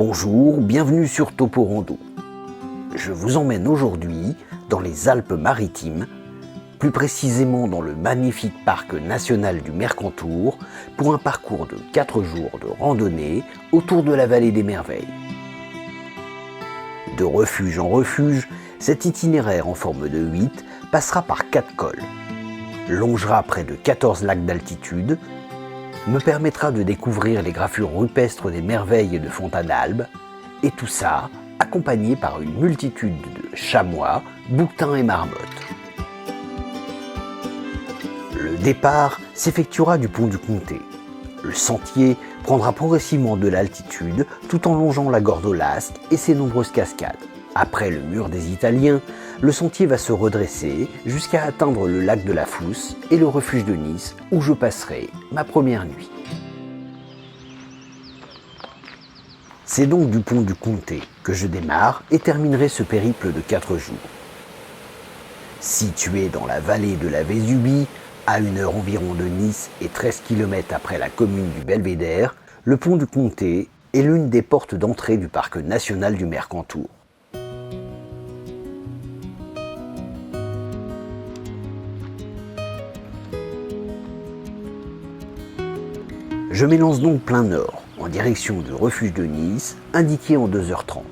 Bonjour, bienvenue sur Topo Rando. Je vous emmène aujourd'hui dans les Alpes-Maritimes, plus précisément dans le magnifique parc national du Mercantour, pour un parcours de 4 jours de randonnée autour de la vallée des Merveilles. De refuge en refuge, cet itinéraire en forme de 8 passera par 4 cols, longera près de 14 lacs d'altitude, me permettra de découvrir les gravures rupestres des merveilles de Fontanalbe, et tout ça accompagné par une multitude de chamois, bouquetins et marmottes. Le départ s'effectuera du pont du Comté. Le sentier prendra progressivement de l'altitude tout en longeant la Gordolasque et ses nombreuses cascades. Après le mur des Italiens, le sentier va se redresser jusqu'à atteindre le lac de la Fousse et le refuge de Nice où je passerai ma première nuit. C'est donc du pont du Comté que je démarre et terminerai ce périple de 4 jours. Situé dans la vallée de la Vésubie, à 1 heure environ de Nice et 13 km après la commune du Belvédère, le pont du Comté est l'une des portes d'entrée du parc national du Mercantour. Je m'élance donc plein nord, en direction du refuge de Nice, indiqué en 2h30.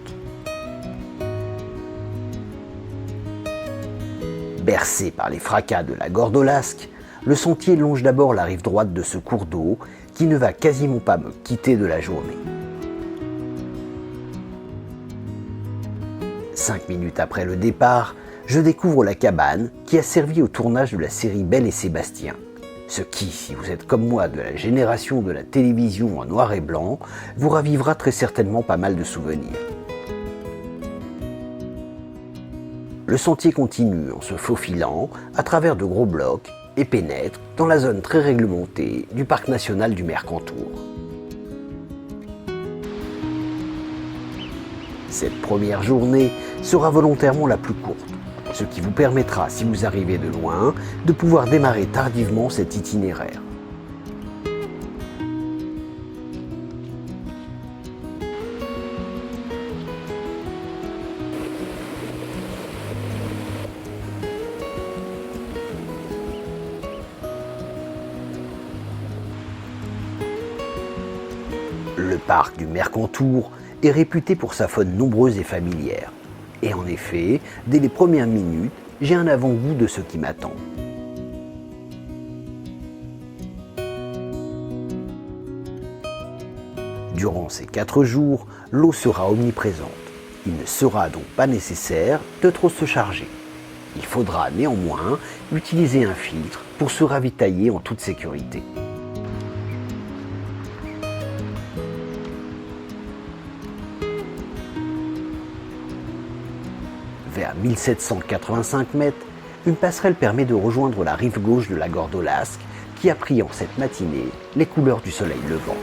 Bercé par les fracas de la Gordolasque, le sentier longe d'abord la rive droite de ce cours d'eau qui ne va quasiment pas me quitter de la journée. 5 minutes après le départ, je découvre la cabane qui a servi au tournage de la série Belle et Sébastien. Ce qui, si vous êtes comme moi de la génération de la télévision en noir et blanc, vous ravivera très certainement pas mal de souvenirs. Le sentier continue en se faufilant à travers de gros blocs et pénètre dans la zone très réglementée du parc national du Mercantour. Cette première journée sera volontairement la plus courte, ce qui vous permettra, si vous arrivez de loin, de pouvoir démarrer tardivement cet itinéraire. Le parc du Mercantour est réputé pour sa faune nombreuse et familière. Et en effet, dès les premières minutes, j'ai un avant-goût de ce qui m'attend. Durant ces 4 jours, l'eau sera omniprésente. Il ne sera donc pas nécessaire de trop se charger. Il faudra néanmoins utiliser un filtre pour se ravitailler en toute sécurité. Vers 1785 mètres, une passerelle permet de rejoindre la rive gauche de la Gordolasque qui a pris en cette matinée les couleurs du soleil levant.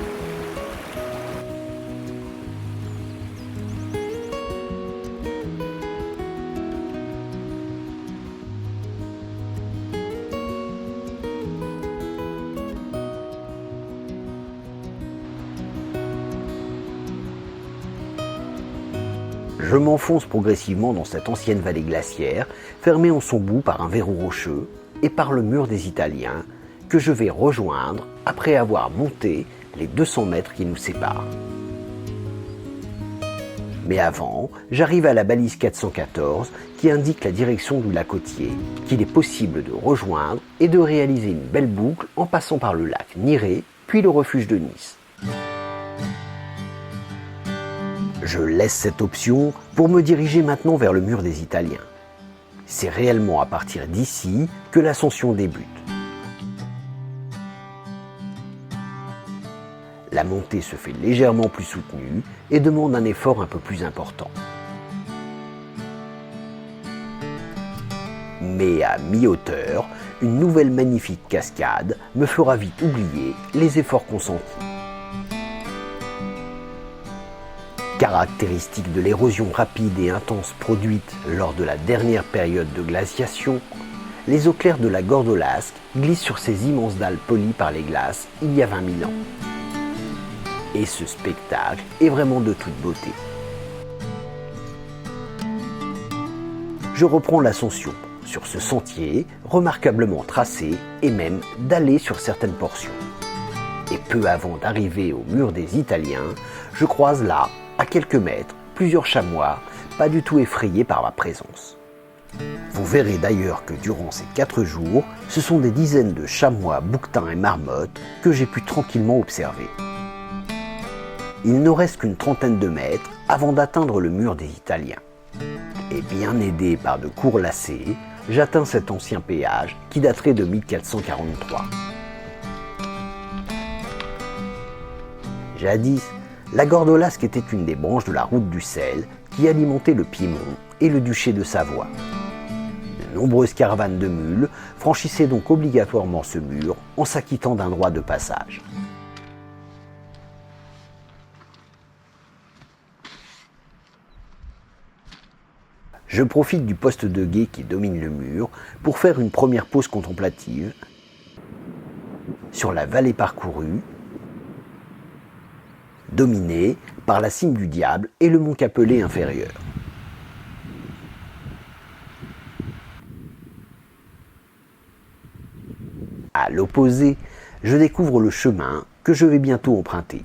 Je m'enfonce progressivement dans cette ancienne vallée glaciaire, fermée en son bout par un verrou rocheux et par le mur des Italiens, que je vais rejoindre après avoir monté les 200 mètres qui nous séparent. Mais avant, j'arrive à la balise 414 qui indique la direction du lac côtier, qu'il est possible de rejoindre et de réaliser une belle boucle en passant par le lac Niré, puis le refuge de Nice. Je laisse cette option pour me diriger maintenant vers le mur des Italiens. C'est réellement à partir d'ici que l'ascension débute. La montée se fait légèrement plus soutenue et demande un effort un peu plus important. Mais à mi-hauteur, une nouvelle magnifique cascade me fera vite oublier les efforts consentis. Caractéristique de l'érosion rapide et intense produite lors de la dernière période de glaciation, les eaux claires de la Gordolasque glissent sur ces immenses dalles polies par les glaces il y a 20 000 ans. Et ce spectacle est vraiment de toute beauté. Je reprends l'ascension sur ce sentier remarquablement tracé et même dallé sur certaines portions. Et peu avant d'arriver au mur des Italiens, je croise là, à quelques mètres, plusieurs chamois, pas du tout effrayés par ma présence. Vous verrez d'ailleurs que durant ces 4 jours, ce sont des dizaines de chamois, bouquetins et marmottes que j'ai pu tranquillement observer. Il ne reste qu'une trentaine de mètres avant d'atteindre le mur des Italiens. Et bien aidé par de courts lacets, j'atteins cet ancien péage qui daterait de 1443. Jadis, la Gordolasque était une des branches de la route du sel qui alimentait le Piémont et le duché de Savoie. De nombreuses caravanes de mules franchissaient donc obligatoirement ce mur en s'acquittant d'un droit de passage. Je profite du poste de guet qui domine le mur pour faire une première pause contemplative sur la vallée parcourue, dominée par la cime du Diable et le mont Capelé inférieur. À l'opposé, je découvre le chemin que je vais bientôt emprunter.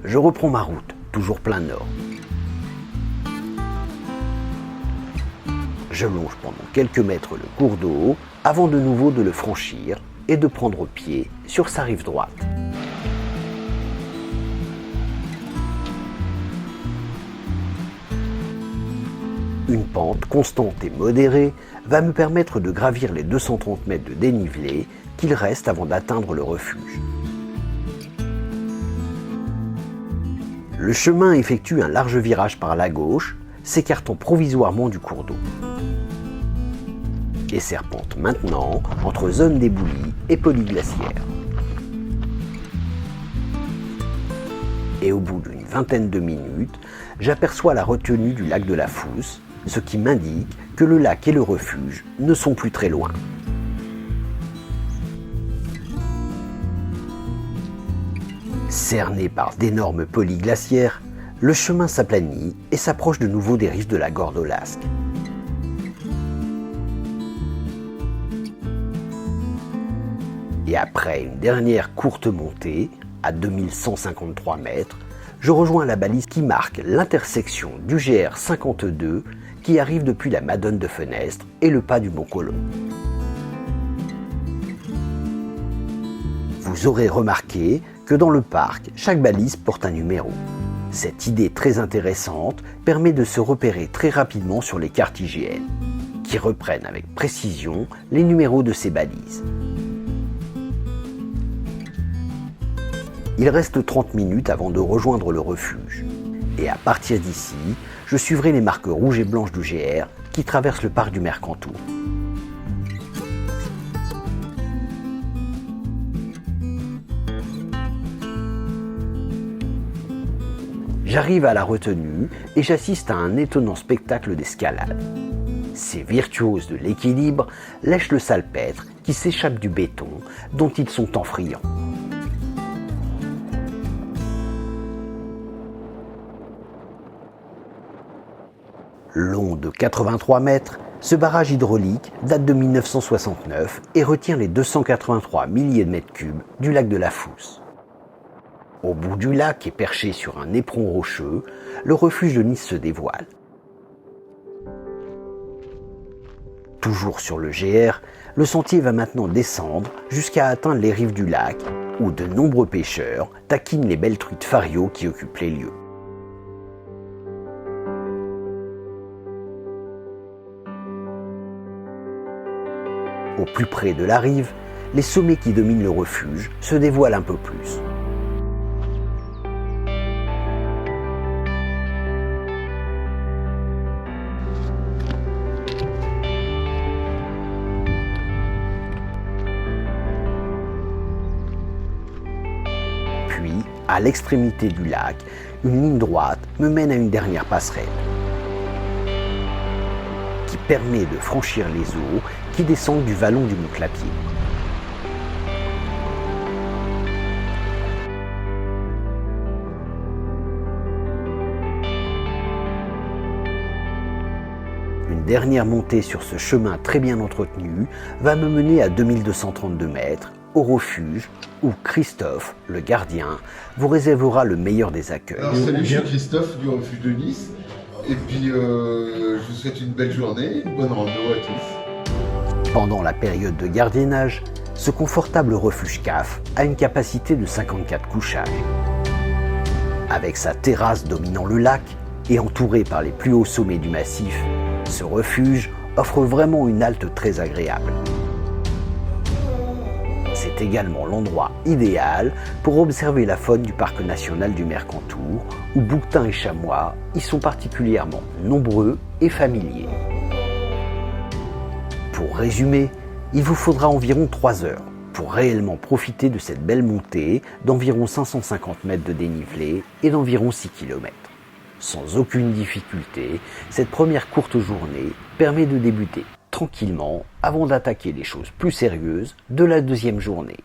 Je reprends ma route, toujours plein nord. Je longe pendant quelques mètres le cours d'eau avant de nouveau de le franchir et de prendre pied sur sa rive droite. Une pente constante et modérée va me permettre de gravir les 230 mètres de dénivelé qu'il reste avant d'atteindre le refuge. Le chemin effectue un large virage par la gauche, s'écartant provisoirement du cours d'eau. Et serpente maintenant entre zone d'éboulis et polyglaciaire. Et au bout d'une vingtaine de minutes, j'aperçois la retenue du lac de la Fousse, ce qui m'indique que le lac et le refuge ne sont plus très loin. Cerné par d'énormes polyglaciaires, le chemin s'aplanit et s'approche de nouveau des rives de la Gordolasque. Et après une dernière courte montée, à 2153 mètres, je rejoins la balise qui marque l'intersection du GR 52 qui arrive depuis la Madone de Fenestre et le pas du Mont-Colomb. Vous aurez remarqué que dans le parc, chaque balise porte un numéro. Cette idée très intéressante permet de se repérer très rapidement sur les cartes IGN, qui reprennent avec précision les numéros de ces balises. Il reste 30 minutes avant de rejoindre le refuge. Et à partir d'ici, je suivrai les marques rouges et blanches du GR qui traversent le parc du Mercantour. J'arrive à la retenue et j'assiste à un étonnant spectacle d'escalade. Ces virtuoses de l'équilibre lèchent le salpêtre qui s'échappe du béton dont ils sont en friands. Long de 83 mètres, ce barrage hydraulique date de 1969 et retient les 283 milliers de mètres cubes du lac de la Fousse. Au bout du lac et perché sur un éperon rocheux, le refuge de Nice se dévoile. Toujours sur le GR, le sentier va maintenant descendre jusqu'à atteindre les rives du lac, où de nombreux pêcheurs taquinent les belles truites fario qui occupent les lieux. Au plus près de la rive, les sommets qui dominent le refuge se dévoilent un peu plus. Puis, à l'extrémité du lac, une ligne droite me mène à une dernière passerelle, qui permet de franchir les eaux qui descendent du vallon du Mont Clapier. Une dernière montée sur ce chemin très bien entretenu va me mener à 2232 mètres, au refuge, où Christophe, le gardien, vous réservera le meilleur des accueils. Alors salut, je suis Christophe du refuge de Nice, et puis je vous souhaite une belle journée, une bonne rando à tous. Pendant la période de gardiennage, ce confortable refuge CAF a une capacité de 54 couchages. Avec sa terrasse dominant le lac et entouré par les plus hauts sommets du massif, ce refuge offre vraiment une halte très agréable. C'est également l'endroit idéal pour observer la faune du parc national du Mercantour, où bouquetins et chamois y sont particulièrement nombreux et familiers. Pour résumer, il vous faudra environ 3 heures pour réellement profiter de cette belle montée d'environ 550 mètres de dénivelé et d'environ 6 km. Sans aucune difficulté, cette première courte journée permet de débuter tranquillement avant d'attaquer les choses plus sérieuses de la deuxième journée.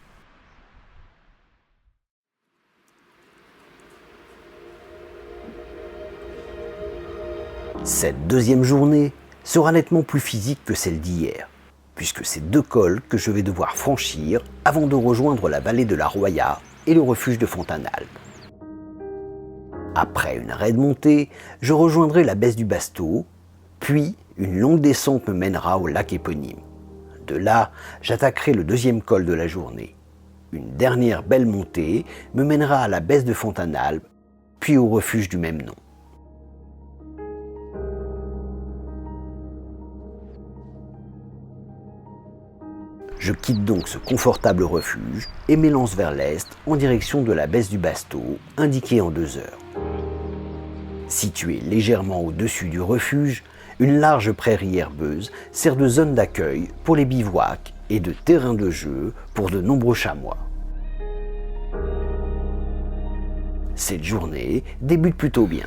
Cette deuxième journée sera nettement plus physique que celle d'hier, puisque c'est 2 cols que je vais devoir franchir avant de rejoindre la vallée de la Roya et le refuge de Fontanalbe. Après une raide montée, je rejoindrai la baisse du Basto, puis une longue descente me mènera au lac éponyme. De là, j'attaquerai le deuxième col de la journée. Une dernière belle montée me mènera à la baisse de Fontanalbe, puis au refuge du même nom. Je quitte donc ce confortable refuge et m'élance vers l'est en direction de la baisse du Basto, indiquée en 2 heures. Située légèrement au-dessus du refuge, une large prairie herbeuse sert de zone d'accueil pour les bivouacs et de terrain de jeu pour de nombreux chamois. Cette journée débute plutôt bien.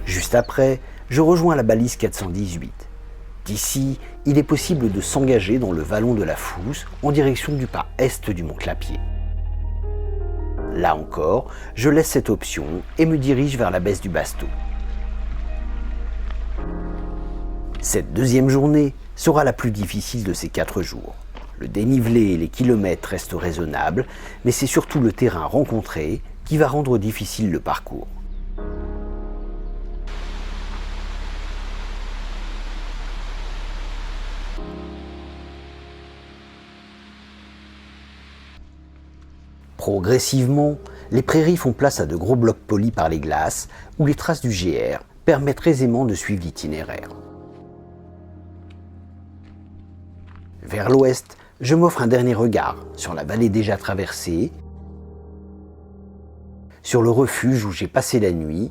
Juste après, je rejoins la balise 418. D'ici, il est possible de s'engager dans le vallon de la Fousse en direction du pas est du Mont Clapier. Là encore, je laisse cette option et me dirige vers la baisse du Basto. Cette deuxième journée sera la plus difficile de ces 4 jours. Le dénivelé et les kilomètres restent raisonnables, mais c'est surtout le terrain rencontré qui va rendre difficile le parcours. Progressivement, les prairies font place à de gros blocs polis par les glaces, où les traces du GR permettent aisément de suivre l'itinéraire. Vers l'ouest, je m'offre un dernier regard sur la vallée déjà traversée, sur le refuge où j'ai passé la nuit,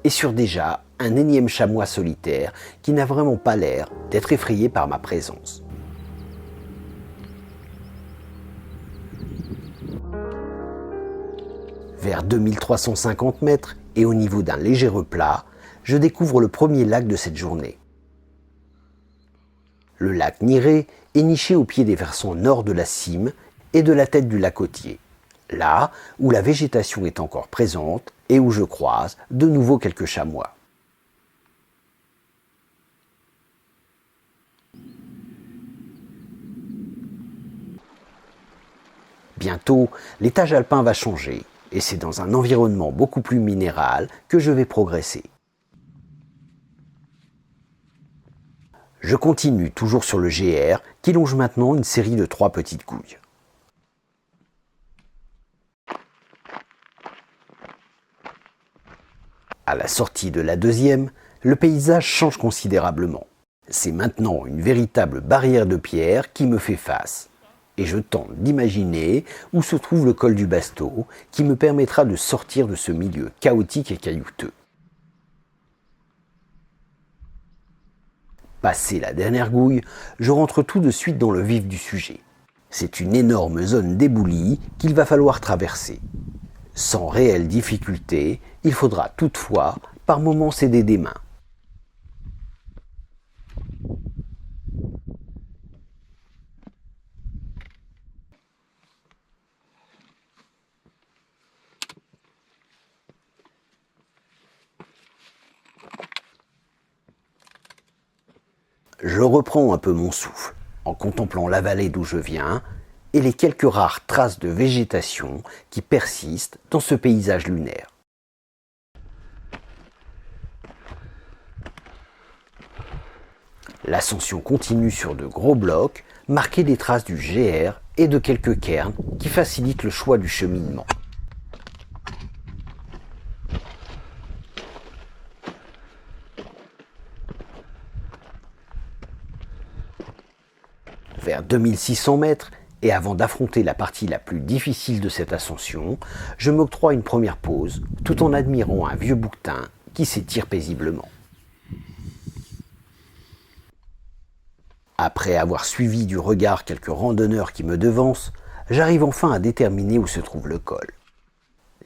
et sur déjà un énième chamois solitaire qui n'a vraiment pas l'air d'être effrayé par ma présence. Vers 2350 mètres et au niveau d'un léger replat, je découvre le premier lac de cette journée. Le lac Niré est niché au pied des versants nord de la cime et de la tête du lac côtier, là où la végétation est encore présente et où je croise de nouveau quelques chamois. Bientôt, l'étage alpin va changer et c'est dans un environnement beaucoup plus minéral que je vais progresser. Je continue toujours sur le GR qui longe maintenant une série de 3 petites gouilles. À la sortie de la deuxième, le paysage change considérablement. C'est maintenant une véritable barrière de pierre qui me fait face. Et je tente d'imaginer où se trouve le col du Basto qui me permettra de sortir de ce milieu chaotique et caillouteux. Passé la dernière gouille, je rentre tout de suite dans le vif du sujet. C'est une énorme zone d'éboulis qu'il va falloir traverser. Sans réelle difficulté, il faudra toutefois par moments céder des mains. Je reprends un peu mon souffle en contemplant la vallée d'où je viens et les quelques rares traces de végétation qui persistent dans ce paysage lunaire. L'ascension continue sur de gros blocs, marqués des traces du GR et de quelques cairns qui facilitent le choix du cheminement. Vers 2600 mètres, et avant d'affronter la partie la plus difficile de cette ascension, je m'octroie une première pause, tout en admirant un vieux bouquetin qui s'étire paisiblement. Après avoir suivi du regard quelques randonneurs qui me devancent, j'arrive enfin à déterminer où se trouve le col.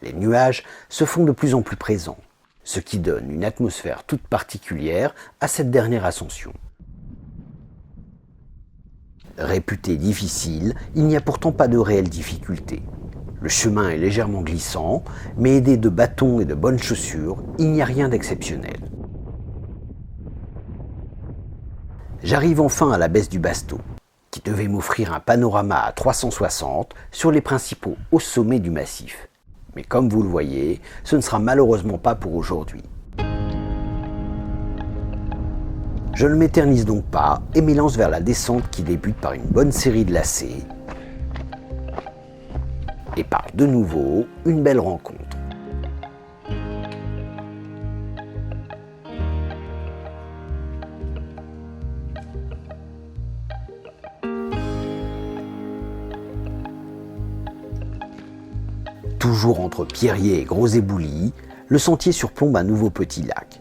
Les nuages se font de plus en plus présents, ce qui donne une atmosphère toute particulière à cette dernière ascension. Réputé difficile, il n'y a pourtant pas de réelle difficulté. Le chemin est légèrement glissant, mais aidé de bâtons et de bonnes chaussures, il n'y a rien d'exceptionnel. J'arrive enfin à la baisse du Basto, qui devait m'offrir un panorama à 360 sur les principaux hauts sommets du massif. Mais comme vous le voyez, ce ne sera malheureusement pas pour aujourd'hui. Je ne m'éternise donc pas et m'élance vers la descente qui débute par une bonne série de lacets et par de nouveau une belle rencontre. Toujours entre Pierriers et Gros Éboulis, le sentier surplombe un nouveau petit lac.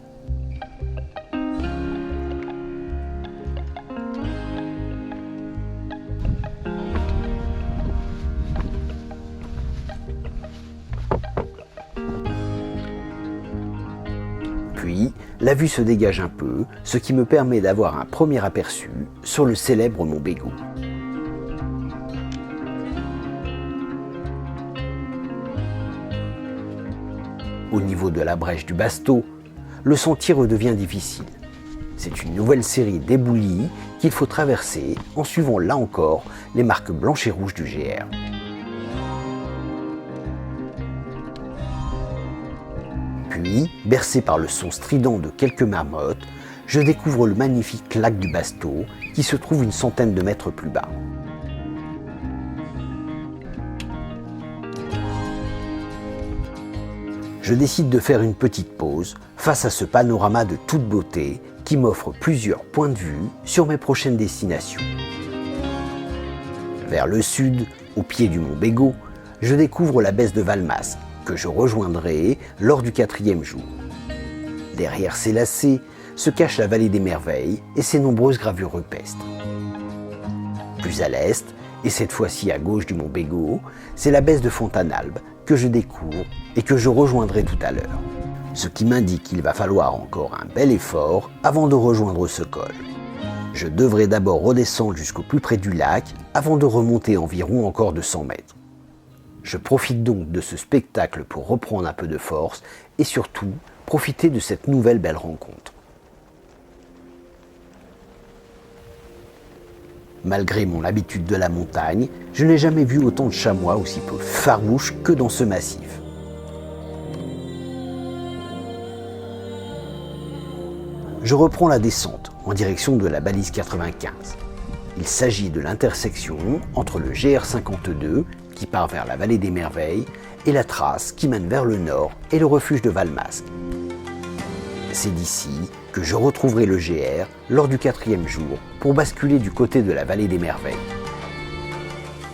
Puis, la vue se dégage un peu, ce qui me permet d'avoir un premier aperçu sur le célèbre Mont Bégaud. Au niveau de la brèche du Basto, le sentier redevient difficile. C'est une nouvelle série d'éboulis qu'il faut traverser en suivant là encore les marques blanches et rouges du GR. Puis, bercé par le son strident de quelques marmottes, je découvre le magnifique lac du Basto qui se trouve une centaine de mètres plus bas. Je décide de faire une petite pause face à ce panorama de toute beauté qui m'offre plusieurs points de vue sur mes prochaines destinations. Vers le sud, au pied du Mont Bégaud, je découvre la baisse de Valmasque, que je rejoindrai lors du 4e jour. Derrière ces lacets se cache la vallée des Merveilles et ses nombreuses gravures rupestres. Plus à l'est, et cette fois-ci à gauche du Mont Bégaud, c'est la baisse de Fontanalbe que je découvre et que je rejoindrai tout à l'heure. Ce qui m'indique qu'il va falloir encore un bel effort avant de rejoindre ce col. Je devrais d'abord redescendre jusqu'au plus près du lac avant de remonter environ encore de 100 mètres. Je profite donc de ce spectacle pour reprendre un peu de force et surtout profiter de cette nouvelle belle rencontre. Malgré mon habitude de la montagne, je n'ai jamais vu autant de chamois aussi peu farouches que dans ce massif. Je reprends la descente en direction de la balise 95. Il s'agit de l'intersection entre le GR52 qui part vers la vallée des Merveilles et la trace qui mène vers le nord et le refuge de Valmasque. C'est d'ici que je retrouverai le GR lors du 4e jour pour basculer du côté de la vallée des Merveilles.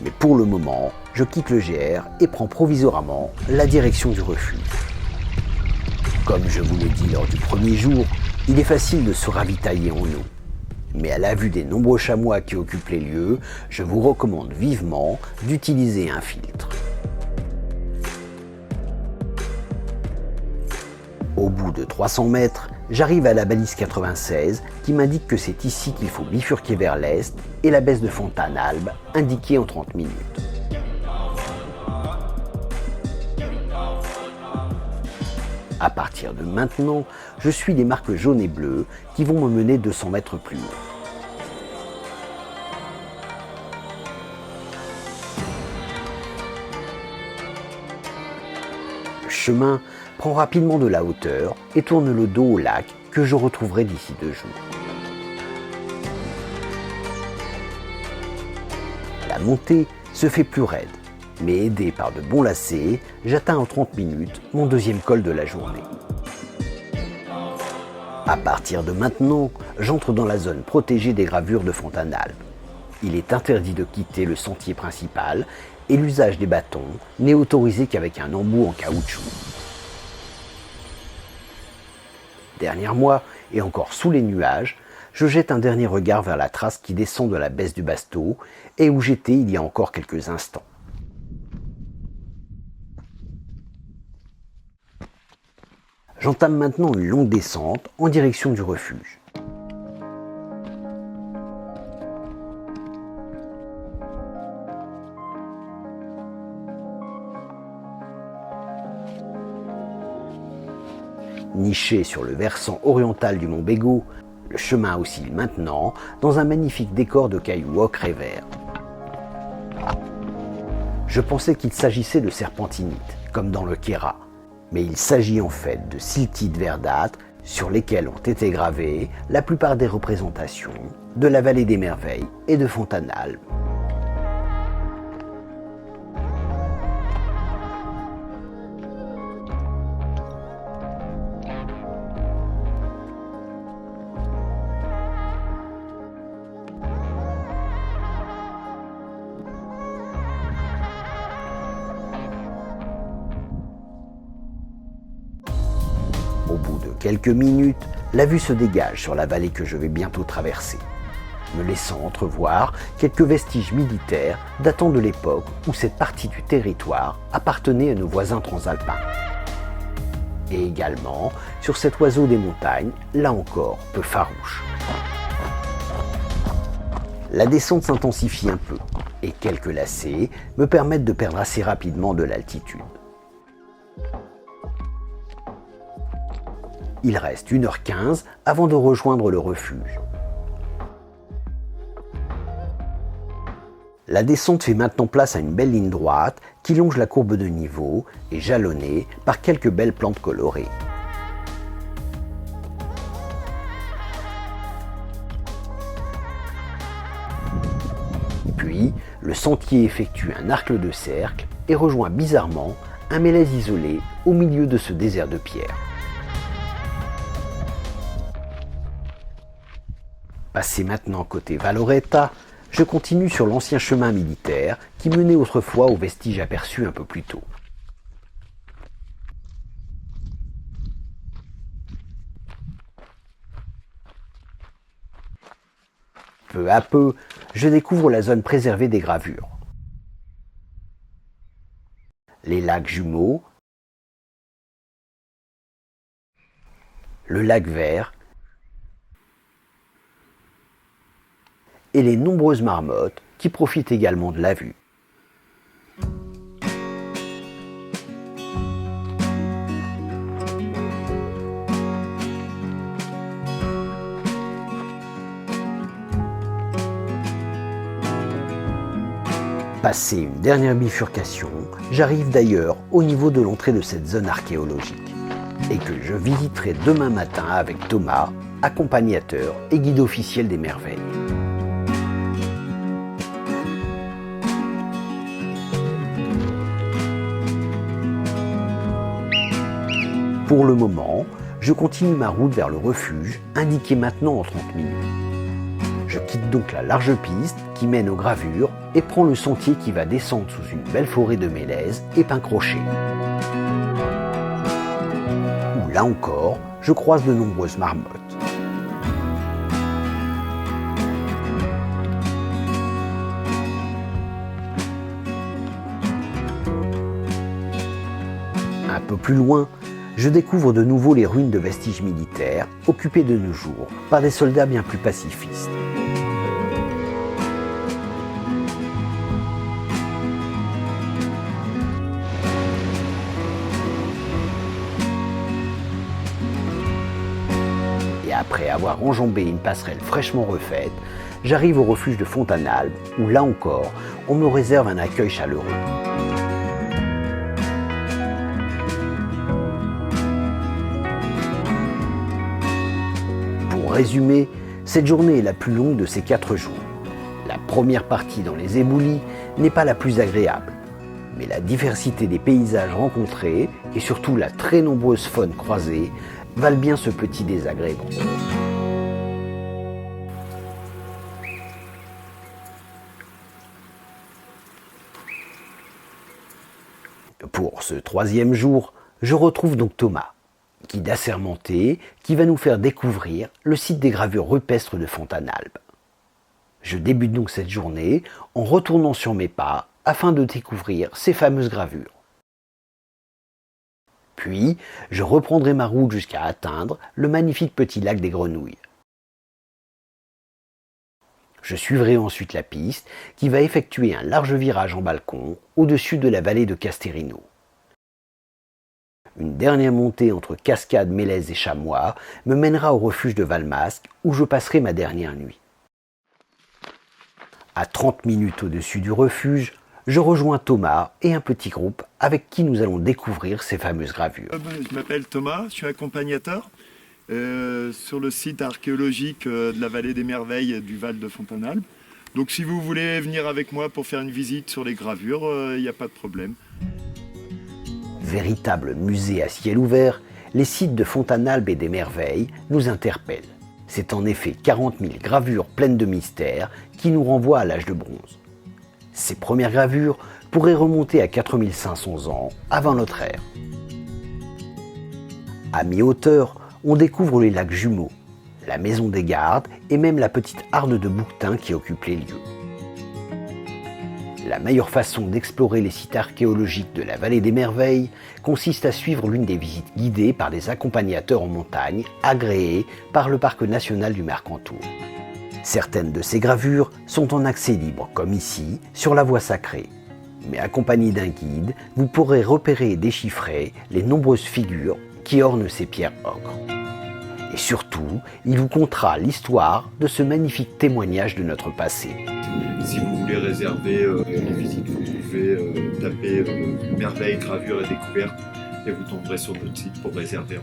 Mais pour le moment, je quitte le GR et prends provisoirement la direction du refuge. Comme je vous l'ai dit lors du premier jour, il est facile de se ravitailler en eau. Mais à la vue des nombreux chamois qui occupent les lieux, je vous recommande vivement d'utiliser un filtre. Au bout de 300 mètres, j'arrive à la balise 96 qui m'indique que c'est ici qu'il faut bifurquer vers l'est et la baisse de Fontanalbe indiquée en 30 minutes. À partir de maintenant, je suis les marques jaunes et bleues qui vont me mener 200 mètres plus haut. Le chemin prend rapidement de la hauteur et tourne le dos au lac que je retrouverai d'ici 2 jours. La montée se fait plus raide, mais aidé par de bons lacets, j'atteins en 30 minutes mon deuxième col de la journée. À partir de maintenant, j'entre dans la zone protégée des gravures de Fontanalbe. Il est interdit de quitter le sentier principal et l'usage des bâtons n'est autorisé qu'avec un embout en caoutchouc. Derrière moi, et encore sous les nuages, je jette un dernier regard vers la trace qui descend de la baisse du Basto et où j'étais il y a encore quelques instants. J'entame maintenant une longue descente en direction du refuge. Niché sur le versant oriental du mont Bégaud, le chemin oscille maintenant dans un magnifique décor de cailloux ocre et vert. Je pensais qu'il s'agissait de serpentinites, comme dans le Queyras, mais il s'agit en fait de siltites verdâtres sur lesquels ont été gravées la plupart des représentations de la vallée des merveilles et de Fontanalbe. Au bout de quelques minutes, la vue se dégage sur la vallée que je vais bientôt traverser, me laissant entrevoir quelques vestiges militaires datant de l'époque où cette partie du territoire appartenait à nos voisins transalpins. Et également sur cet oiseau des montagnes, là encore peu farouche. La descente s'intensifie un peu, et quelques lacets me permettent de perdre assez rapidement de l'altitude. Il reste 1h15 avant de rejoindre le refuge. La descente fait maintenant place à une belle ligne droite qui longe la courbe de niveau et jalonnée par quelques belles plantes colorées. Puis, le sentier effectue un arc de cercle et rejoint bizarrement un mélèze isolé au milieu de ce désert de pierre. Passé maintenant côté Valoretta, je continue sur l'ancien chemin militaire qui menait autrefois aux vestiges aperçus un peu plus tôt. Peu à peu, je découvre la zone préservée des gravures. Les lacs jumeaux, le lac vert et les nombreuses marmottes qui profitent également de la vue. Passé une dernière bifurcation, j'arrive d'ailleurs au niveau de l'entrée de cette zone archéologique et que je visiterai demain matin avec Thomas, accompagnateur et guide officiel des merveilles. Pour le moment, je continue ma route vers le refuge, indiqué maintenant en 30 minutes. Je quitte donc la large piste qui mène aux gravures et prends le sentier qui va descendre sous une belle forêt de mélèzes et pins crochés. Où là encore, je croise de nombreuses marmottes. Un peu plus loin, je découvre de nouveau les ruines de vestiges militaires occupées de nos jours par des soldats bien plus pacifistes. Et après avoir enjambé une passerelle fraîchement refaite, j'arrive au refuge de Fontanalbe où, là encore, on me réserve un accueil chaleureux. Pour résumer, cette journée est la plus longue de ces 4 jours. La première partie dans les éboulis n'est pas la plus agréable, mais la diversité des paysages rencontrés et surtout la très nombreuse faune croisée valent bien ce petit désagrément. Pour ce 3e jour, je retrouve donc Thomas, guide assermenté, qui va nous faire découvrir le site des gravures rupestres de Fontanalbe. Je débute donc cette journée en retournant sur mes pas afin de découvrir ces fameuses gravures. Puis, je reprendrai ma route jusqu'à atteindre le magnifique petit lac des Grenouilles. Je suivrai ensuite la piste qui va effectuer un large virage en balcon au-dessus de la vallée de Casterino. Une dernière montée entre Cascade, Mélèze et Chamois me mènera au refuge de Valmasque où je passerai ma dernière nuit. À 30 minutes au-dessus du refuge, je rejoins Thomas et un petit groupe avec qui nous allons découvrir ces fameuses gravures. Je m'appelle Thomas, je suis accompagnateur sur le site archéologique de la vallée des Merveilles du Val de Fontanalbe. Donc si vous voulez venir avec moi pour faire une visite sur les gravures, il n'y a pas de problème. Véritable musée à ciel ouvert, les sites de Fontanalbe et des Merveilles nous interpellent. C'est en effet 40 000 gravures pleines de mystères qui nous renvoient à l'âge de bronze. Ces premières gravures pourraient remonter à 4500 ans avant notre ère. À mi-hauteur, on découvre les lacs jumeaux, la maison des gardes et même la petite harde de bouquetin qui occupe les lieux. La meilleure façon d'explorer les sites archéologiques de la vallée des Merveilles consiste à suivre l'une des visites guidées par des accompagnateurs en montagne agréés par le parc national du Mercantour. Certaines de ces gravures sont en accès libre, comme ici, sur la voie sacrée. Mais accompagné d'un guide, vous pourrez repérer et déchiffrer les nombreuses figures qui ornent ces pierres ocre. Et surtout, il vous contera l'histoire de ce magnifique témoignage de notre passé. Si vous voulez réserver les visites, vous pouvez taper Merveilles, gravures et découvertes et vous tomberez sur notre site pour réserver.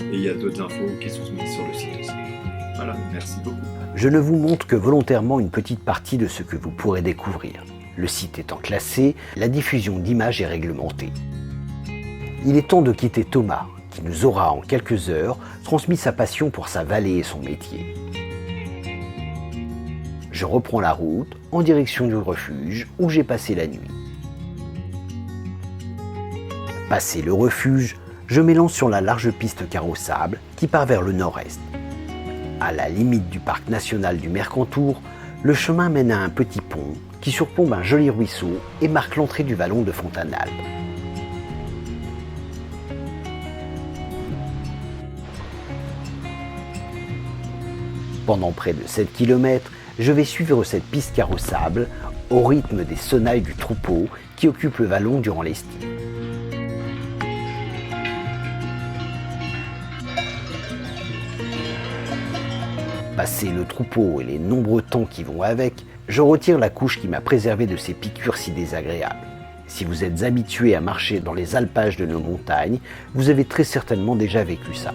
Et il y a d'autres infos qui sont mises sur le site aussi. Voilà, merci beaucoup. Je ne vous montre que volontairement une petite partie de ce que vous pourrez découvrir. Le site étant classé, la diffusion d'images est réglementée. Il est temps de quitter Thomas, qui nous aura en quelques heures transmis sa passion pour sa vallée et son métier. Je reprends la route en direction du refuge où j'ai passé la nuit. Passé le refuge, je m'élance sur la large piste carrossable qui part vers le nord-est. À la limite du parc national du Mercantour, le chemin mène à un petit pont qui surplombe un joli ruisseau et marque l'entrée du vallon de Fontanalbe. Pendant près de 7 km, je vais suivre cette piste carrossable au rythme des sonnailles du troupeau qui occupe le vallon durant l'estive. Passé le troupeau et les nombreux temps qui vont avec, je retire la couche qui m'a préservé de ces piqûres si désagréables. Si vous êtes habitué à marcher dans les alpages de nos montagnes, vous avez très certainement déjà vécu ça.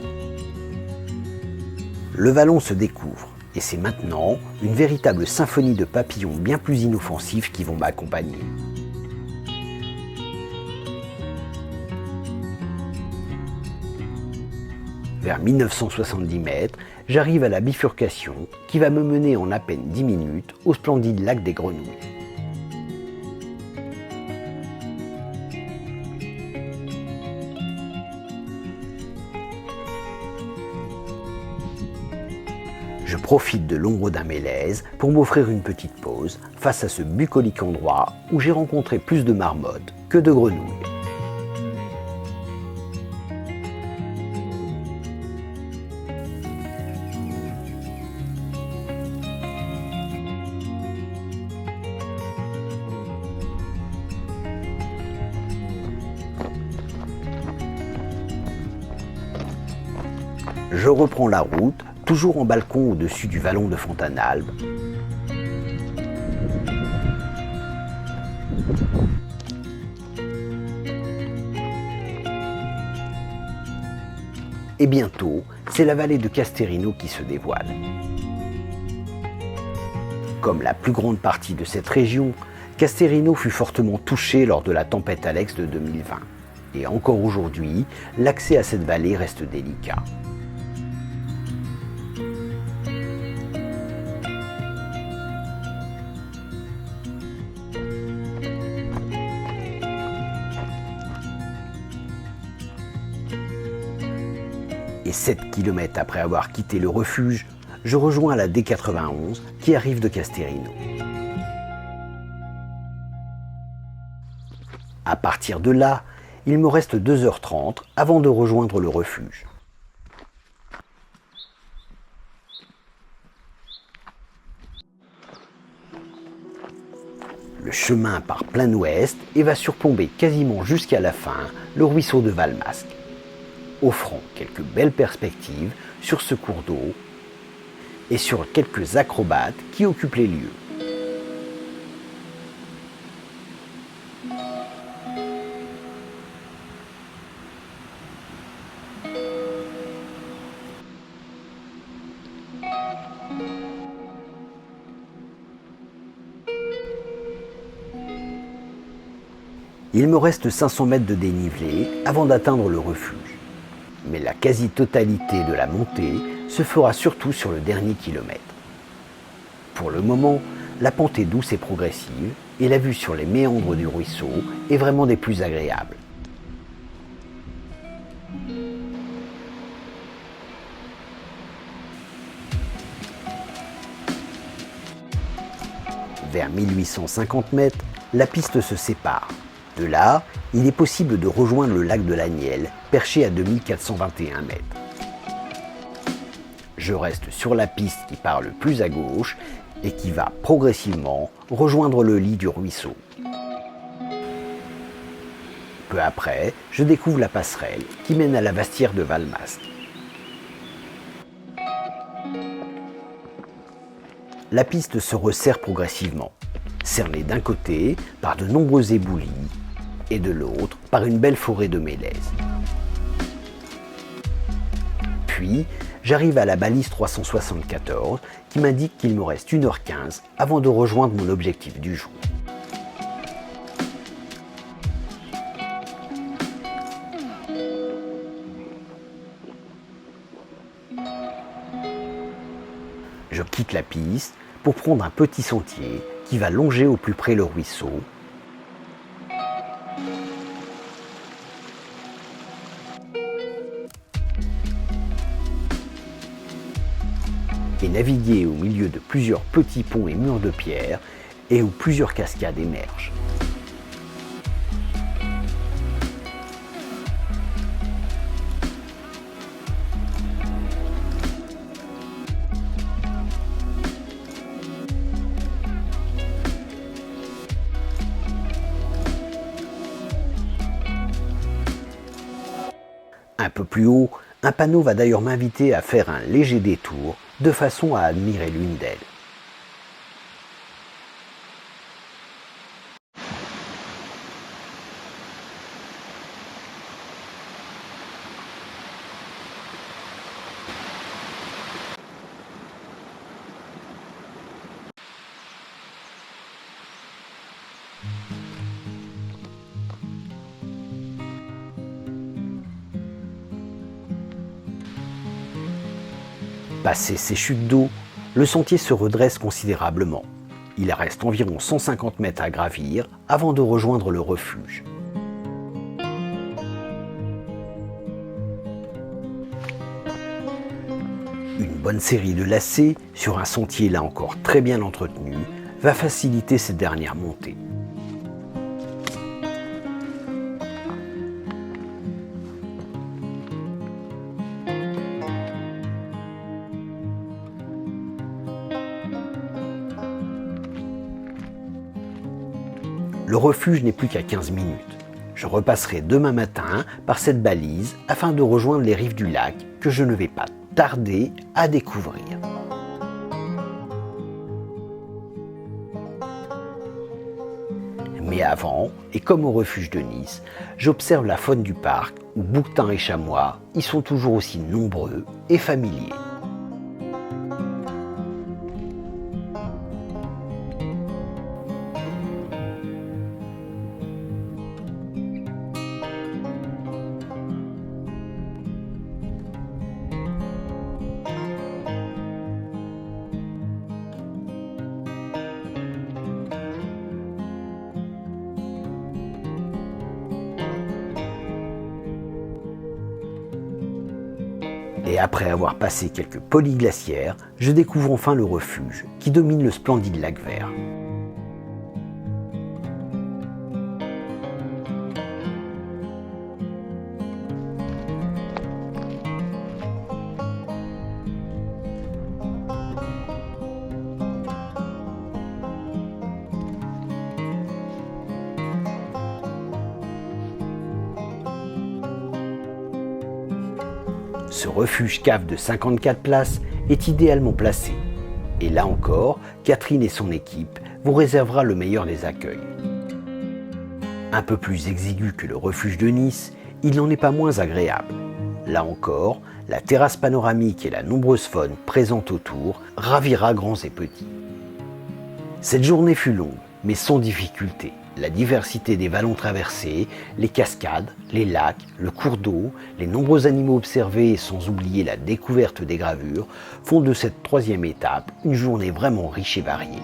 Le vallon se découvre, et c'est maintenant une véritable symphonie de papillons bien plus inoffensifs qui vont m'accompagner. Vers 1970 mètres, j'arrive à la bifurcation qui va me mener en à peine 10 minutes au splendide lac des Grenouilles. Je profite de l'ombre d'un mélèze pour m'offrir une petite pause face à ce bucolique endroit où j'ai rencontré plus de marmottes que de grenouilles. Je reprends la route, toujours en balcon au-dessus du vallon de Fontanalbe. Et bientôt, c'est la vallée de Casterino qui se dévoile. Comme la plus grande partie de cette région, Casterino fut fortement touché lors de la tempête Alex de 2020. Et encore aujourd'hui, l'accès à cette vallée reste délicat. Et 7 km après avoir quitté le refuge, je rejoins la D91 qui arrive de Casterino. À partir de là, il me reste 2h30 avant de rejoindre le refuge. Le chemin part plein ouest et va surplomber quasiment jusqu'à la fin le ruisseau de Valmasque, offrant quelques belles perspectives sur ce cours d'eau et sur quelques acrobates qui occupent les lieux. Il me reste 500 mètres de dénivelé avant d'atteindre le refuge. Mais la quasi-totalité de la montée se fera surtout sur le dernier kilomètre. Pour le moment, la pente est douce et progressive et la vue sur les méandres du ruisseau est vraiment des plus agréables. Vers 1850 mètres, la piste se sépare. De là, il est possible de rejoindre le lac de l'Aniel, perché à 2421 mètres. Je reste sur la piste qui part le plus à gauche et qui va progressivement rejoindre le lit du ruisseau. Peu après, je découvre la passerelle qui mène à la Vastière de Valmasque. La piste se resserre progressivement, cernée d'un côté par de nombreux éboulis et de l'autre par une belle forêt de mélèzes. Puis, j'arrive à la balise 374 qui m'indique qu'il me reste 1h15 avant de rejoindre mon objectif du jour. Je quitte la piste pour prendre un petit sentier qui va longer au plus près le ruisseau. Et naviguer au milieu de plusieurs petits ponts et murs de pierre et où plusieurs cascades émergent. Un peu plus haut, un panneau va d'ailleurs m'inviter à faire un léger détour de façon à admirer l'une d'elles. Passé ces chutes d'eau, le sentier se redresse considérablement. Il reste environ 150 mètres à gravir avant de rejoindre le refuge. Une bonne série de lacets sur un sentier là encore très bien entretenu va faciliter ces dernières montées. Le refuge n'est plus qu'à 15 minutes. Je repasserai demain matin par cette balise afin de rejoindre les rives du lac que je ne vais pas tarder à découvrir. Mais avant, et comme au refuge de Nice, j'observe la faune du parc où bouquetins et chamois y sont toujours aussi nombreux et familiers. Et après avoir passé quelques polyglaciaires, je découvre enfin le refuge qui domine le splendide lac Vert. Ce refuge cave de 54 places est idéalement placé. Et là encore, Catherine et son équipe vous réservera le meilleur des accueils. Un peu plus exigu que le refuge de Nice, il n'en est pas moins agréable. Là encore, la terrasse panoramique et la nombreuse faune présente autour ravira grands et petits. Cette journée fut longue, mais sans difficulté. La diversité des vallons traversés, les cascades, les lacs, le cours d'eau, les nombreux animaux observés et sans oublier la découverte des gravures font de cette troisième étape une journée vraiment riche et variée.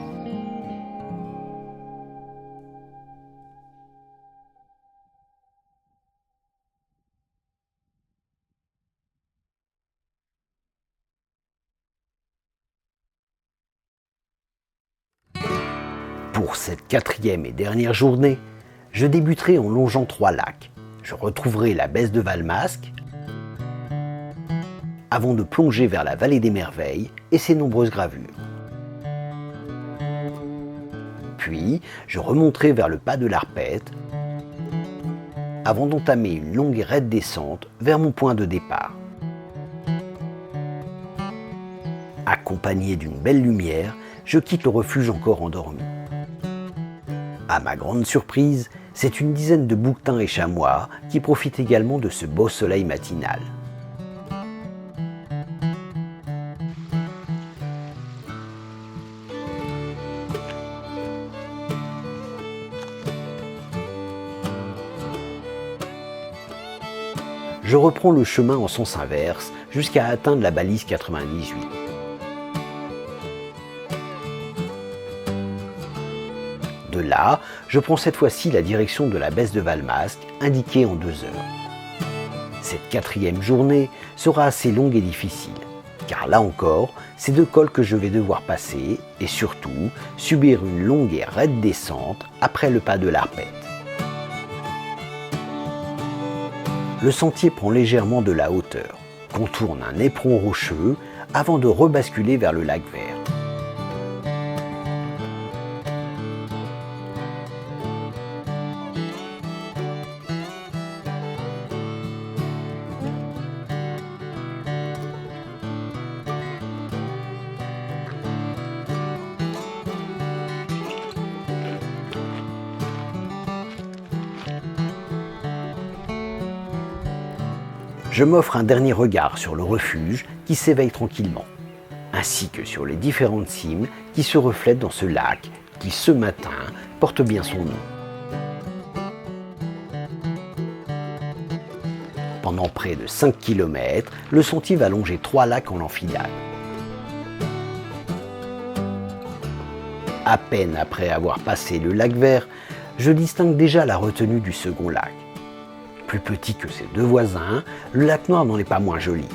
Pour cette quatrième et dernière journée, je débuterai en longeant 3 lacs. Je retrouverai la baisse de Valmasque, avant de plonger vers la vallée des Merveilles et ses nombreuses gravures. Puis, je remonterai vers le pas de l'Arpette, avant d'entamer une longue et raide descente vers mon point de départ. Accompagné d'une belle lumière, je quitte le refuge encore endormi. À ma grande surprise, c'est une dizaine de bouquetins et chamois qui profitent également de ce beau soleil matinal. Je reprends le chemin en sens inverse jusqu'à atteindre la balise 98. De là, je prends cette fois-ci la direction de la baisse de Valmasque, indiquée en 2 heures. Cette quatrième journée sera assez longue et difficile, car là encore, c'est 2 cols que je vais devoir passer et surtout subir une longue et raide descente après le pas de l'Arpette. Le sentier prend légèrement de la hauteur, contourne un éperon rocheux avant de rebasculer vers le lac Vert. Je m'offre un dernier regard sur le refuge qui s'éveille tranquillement, ainsi que sur les différentes cimes qui se reflètent dans ce lac qui, ce matin, porte bien son nom. Pendant près de 5 km, le sentier va longer 3 lacs en enfilade. À peine après avoir passé le lac Vert, je distingue déjà la retenue du second lac. Plus petit que ses 2 voisins, le lac Noir n'en est pas moins joli.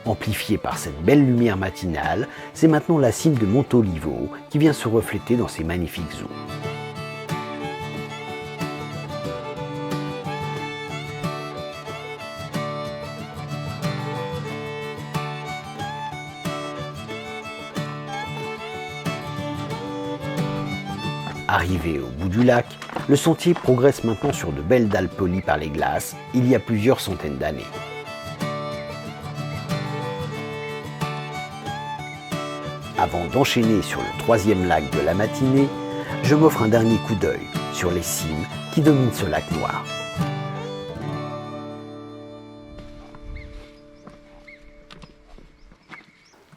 Amplifié par cette belle lumière matinale, c'est maintenant la cime de Montolivo qui vient se refléter dans ces magnifiques eaux. Arrivé au bout du lac, le sentier progresse maintenant sur de belles dalles polies par les glaces il y a plusieurs centaines d'années. avant d'enchaîner sur le troisième lac de la matinée, je m'offre un dernier coup d'œil sur les cimes qui dominent ce lac noir.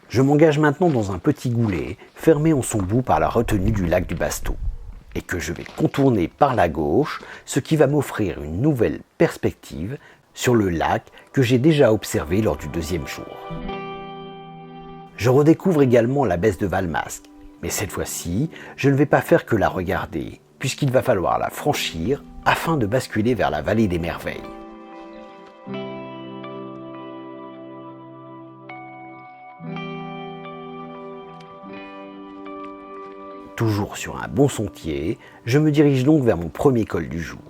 Je m'engage maintenant dans un petit goulet fermé en son bout par la retenue du lac du Basto et que je vais contourner par la gauche, ce qui va m'offrir une nouvelle perspective sur le lac que j'ai déjà observé lors du deuxième jour. Je redécouvre également la baisse de Valmasque, mais cette fois-ci, je ne vais pas faire que la regarder, puisqu'il va falloir la franchir afin de basculer vers la vallée des Merveilles. Toujours sur un bon sentier, je me dirige donc vers mon premier col du jour.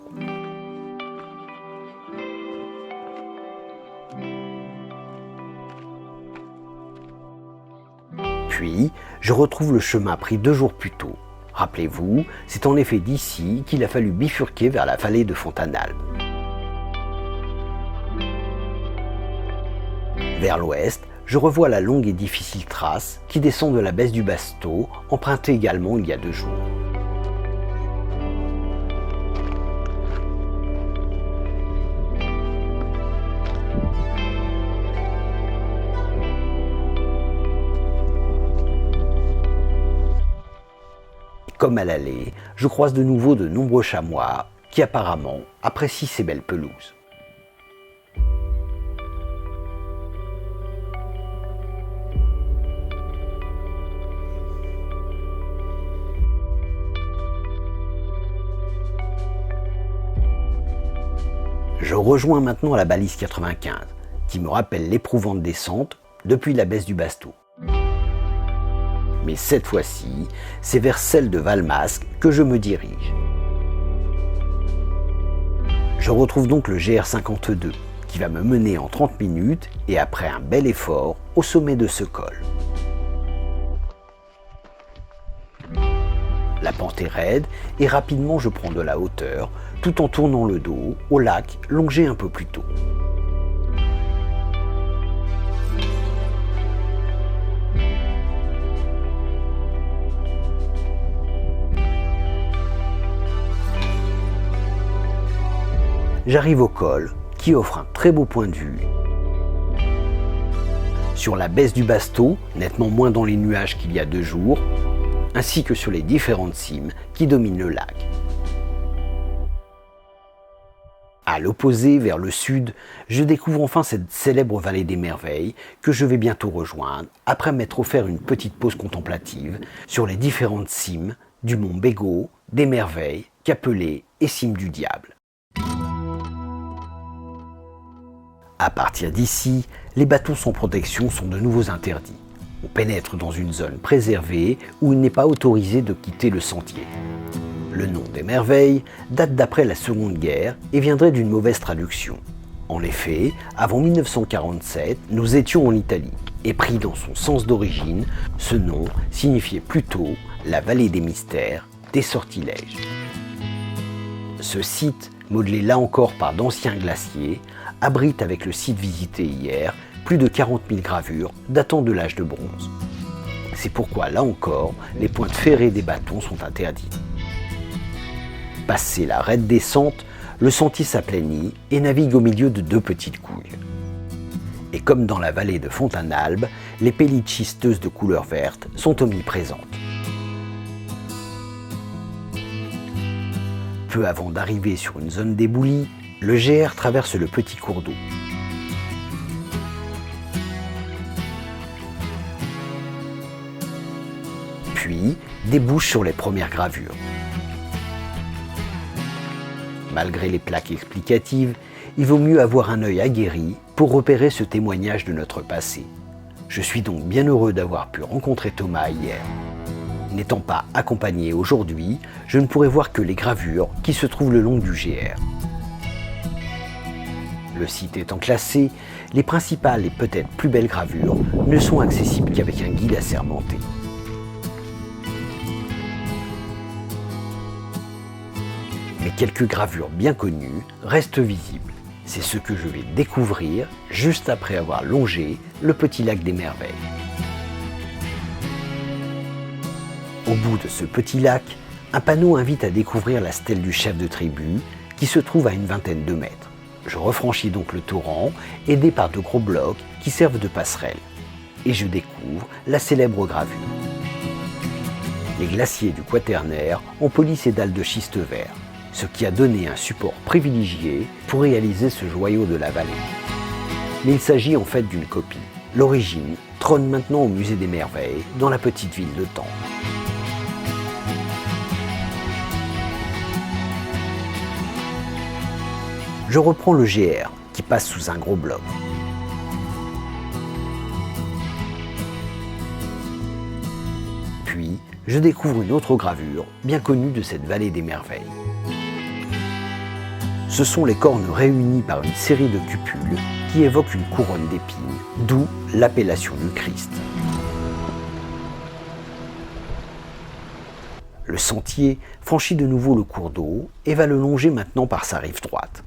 Puis, je retrouve le chemin pris 2 jours plus tôt. Rappelez-vous, c'est en effet d'ici qu'il a fallu bifurquer vers la vallée de Fontanalbe. Vers l'ouest, je revois la longue et difficile trace qui descend de la baisse du Basto, empruntée également il y a 2 jours. Comme à l'aller, je croise de nouveau de nombreux chamois qui apparemment apprécient ces belles pelouses. Je rejoins maintenant la balise 95, qui me rappelle l'éprouvante descente depuis la baisse du Basto. Mais cette fois-ci, c'est vers celle de Valmasque que je me dirige. Je retrouve donc le GR52, qui va me mener en 30 minutes et après un bel effort au sommet de ce col. La pente est raide et rapidement je prends de la hauteur tout en tournant le dos au lac longé un peu plus tôt. J'arrive au col qui offre un très beau point de vue. Sur la baisse du Basto, nettement moins dans les nuages qu'il y a 2 jours, ainsi que sur les différentes cimes qui dominent le lac. À l'opposé, vers le sud, je découvre enfin cette célèbre vallée des Merveilles que je vais bientôt rejoindre après m'être offert une petite pause contemplative sur les différentes cimes du mont Bégaud, des Merveilles, Capelé et cime du Diable. À partir d'ici, les bateaux sans protection sont de nouveau interdits. On pénètre dans une zone préservée où il n'est pas autorisé de quitter le sentier. Le nom des Merveilles date d'après la Seconde Guerre et viendrait d'une mauvaise traduction. En effet, avant 1947, nous étions en Italie et pris dans son sens d'origine, ce nom signifiait plutôt la vallée des mystères, des sortilèges. Ce site, modelé là encore par d'anciens glaciers, abrite avec le site visité hier plus de 40 000 gravures datant de l'âge de bronze. C'est pourquoi là encore, les pointes ferrées des bâtons sont interdites. Passé la raide descente, le sentier s'aplanit et navigue au milieu de 2 petites couilles. Et comme dans la vallée de Fontanalbe, les pélites schisteuses de couleur verte sont omniprésentes. Peu avant d'arriver sur une zone d'éboulis, le GR traverse le petit cours d'eau. Puis débouche sur les premières gravures. Malgré les plaques explicatives, il vaut mieux avoir un œil aguerri pour repérer ce témoignage de notre passé. Je suis donc bien heureux d'avoir pu rencontrer Thomas hier. N'étant pas accompagné aujourd'hui, je ne pourrai voir que les gravures qui se trouvent le long du GR. Le site étant classé, les principales et peut-être plus belles gravures ne sont accessibles qu'avec un guide assermenté. Mais quelques gravures bien connues restent visibles. C'est ce que je vais découvrir juste après avoir longé le petit lac des Merveilles. Au bout de ce petit lac, un panneau invite à découvrir la stèle du chef de tribu qui se trouve à une vingtaine de mètres. Je refranchis donc le torrent, aidé par de gros blocs qui servent de passerelle. Et je découvre la célèbre gravure. Les glaciers du Quaternaire ont poli ces dalles de schiste vert, ce qui a donné un support privilégié pour réaliser ce joyau de la vallée. Mais il s'agit en fait d'une copie. L'origine trône maintenant au Musée des Merveilles, dans la petite ville de Tende. Je reprends le GR, qui passe sous un gros bloc. Puis, je découvre une autre gravure, bien connue de cette vallée des merveilles. Ce sont les cornes réunies par une série de cupules qui évoquent une couronne d'épines, d'où l'appellation du Christ. Le sentier franchit de nouveau le cours d'eau et va le longer maintenant par sa rive droite.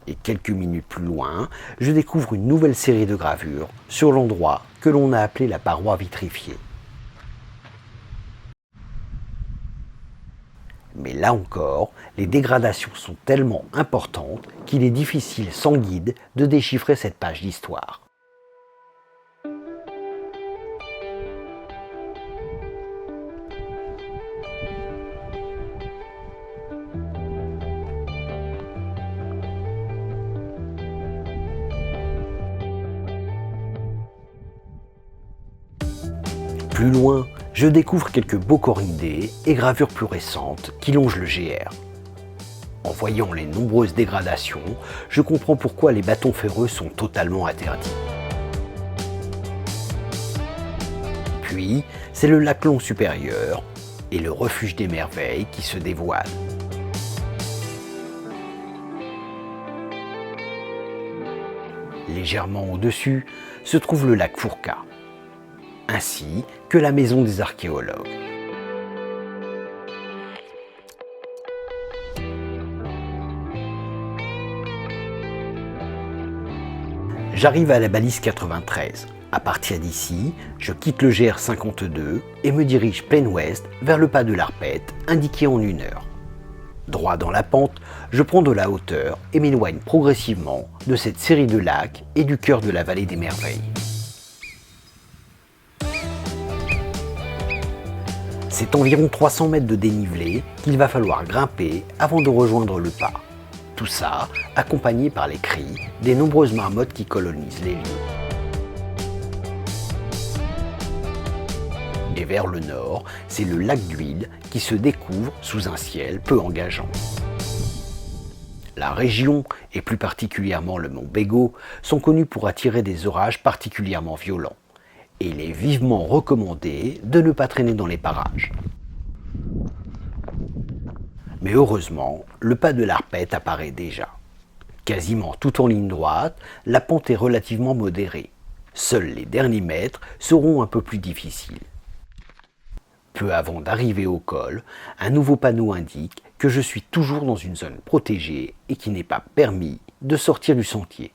Et quelques minutes plus loin, je découvre une nouvelle série de gravures sur l'endroit que l'on a appelé la paroi vitrifiée. Mais là encore, les dégradations sont tellement importantes qu'il est difficile sans guide de déchiffrer cette page d'histoire. Plus loin, je découvre quelques beaux cornidés et gravures plus récentes qui longent le GR. En voyant les nombreuses dégradations, je comprends pourquoi les bâtons ferreux sont totalement interdits. Puis, c'est le lac Long supérieur et le refuge des merveilles qui se dévoilent. Légèrement au-dessus se trouve le lac Fourca, ainsi que la maison des archéologues. J'arrive à la balise 93. À partir d'ici, je quitte le GR 52 et me dirige plein ouest vers le pas de l'Arpette, indiqué en 1 heure. Droit dans la pente, je prends de la hauteur et m'éloigne progressivement de cette série de lacs et du cœur de la vallée des merveilles. C'est environ 300 mètres de dénivelé qu'il va falloir grimper avant de rejoindre le pas. Tout ça accompagné par les cris des nombreuses marmottes qui colonisent les lieux. Et vers le nord, c'est le lac d'Huile qui se découvre sous un ciel peu engageant. La région, et plus particulièrement le mont Bégaud, sont connus pour attirer des orages particulièrement violents. Et il est vivement recommandé de ne pas traîner dans les parages. Mais heureusement, le pas de l'Arpette apparaît déjà. Quasiment tout en ligne droite, la pente est relativement modérée. Seuls les derniers mètres seront un peu plus difficiles. Peu avant d'arriver au col, un nouveau panneau indique que je suis toujours dans une zone protégée et qu'il n'est pas permis de sortir du sentier.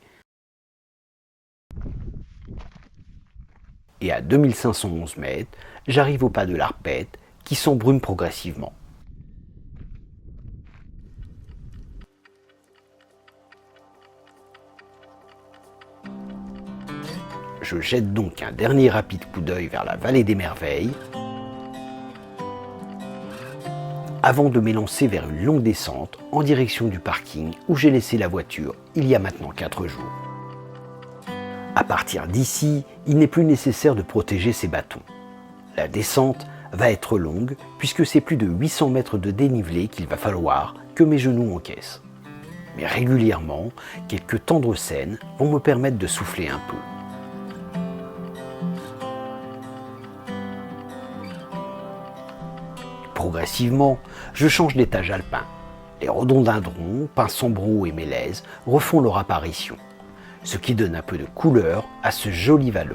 Et à 2511 mètres, j'arrive au pas de l'Arpette qui s'embrume progressivement. Je jette donc un dernier rapide coup d'œil vers la vallée des merveilles avant de m'élancer vers une longue descente en direction du parking où j'ai laissé la voiture il y a maintenant 4 jours. À partir d'ici, il n'est plus nécessaire de protéger ces bâtons. La descente va être longue puisque c'est plus de 800 mètres de dénivelé qu'il va falloir que mes genoux encaissent. Mais régulièrement, quelques tendres scènes vont me permettre de souffler un peu. Progressivement, je change d'étage alpin. Les rhododendrons, pins sombreaux et mélèzes refont leur apparition, ce qui donne un peu de couleur à ce joli vallon.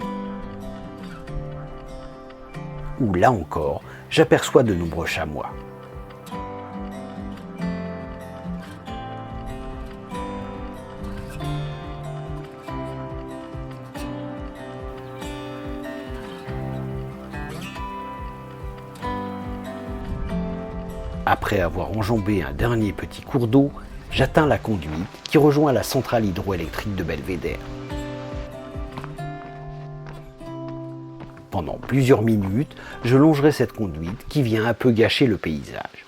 Où là encore, j'aperçois de nombreux chamois. Après avoir enjambé un dernier petit cours d'eau, j'atteins la conduite qui rejoint la centrale hydroélectrique de Belvédère. Pendant plusieurs minutes, je longerai cette conduite qui vient un peu gâcher le paysage.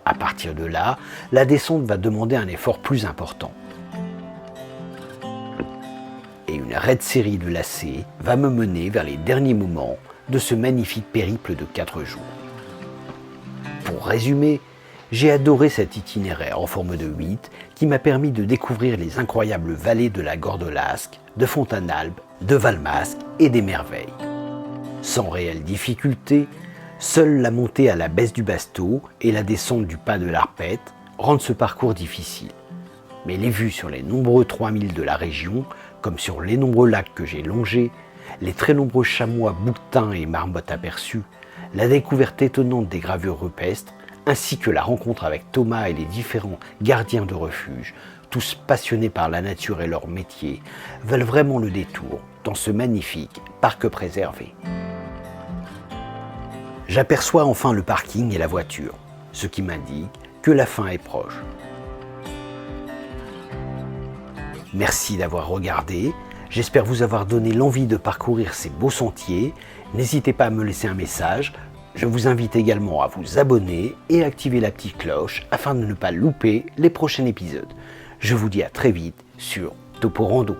À partir de là, la descente va demander un effort plus important. Et une raide série de lacets va me mener vers les derniers moments de ce magnifique périple de 4 jours. Pour résumer, j'ai adoré cet itinéraire en forme de 8 qui m'a permis de découvrir les incroyables vallées de la Gordelasque, de Fontanalbe, de Valmasque et des Merveilles. Sans réelle difficulté, seule la montée à la baisse du Basteau et la descente du pas de l'Arpette rendent ce parcours difficile. Mais les vues sur les nombreux 3000 de la région, comme sur les nombreux lacs que j'ai longés, les très nombreux chamois, bouquetins et marmottes aperçus, la découverte étonnante des gravures rupestres, ainsi que la rencontre avec Thomas et les différents gardiens de refuge, tous passionnés par la nature et leur métier, valent vraiment le détour dans ce magnifique parc préservé. J'aperçois enfin le parking et la voiture, ce qui m'indique que la fin est proche. Merci d'avoir regardé, j'espère vous avoir donné l'envie de parcourir ces beaux sentiers. N'hésitez pas à me laisser un message. Je vous invite également à vous abonner et activer la petite cloche afin de ne pas louper les prochains épisodes. Je vous dis à très vite sur Topo Rando.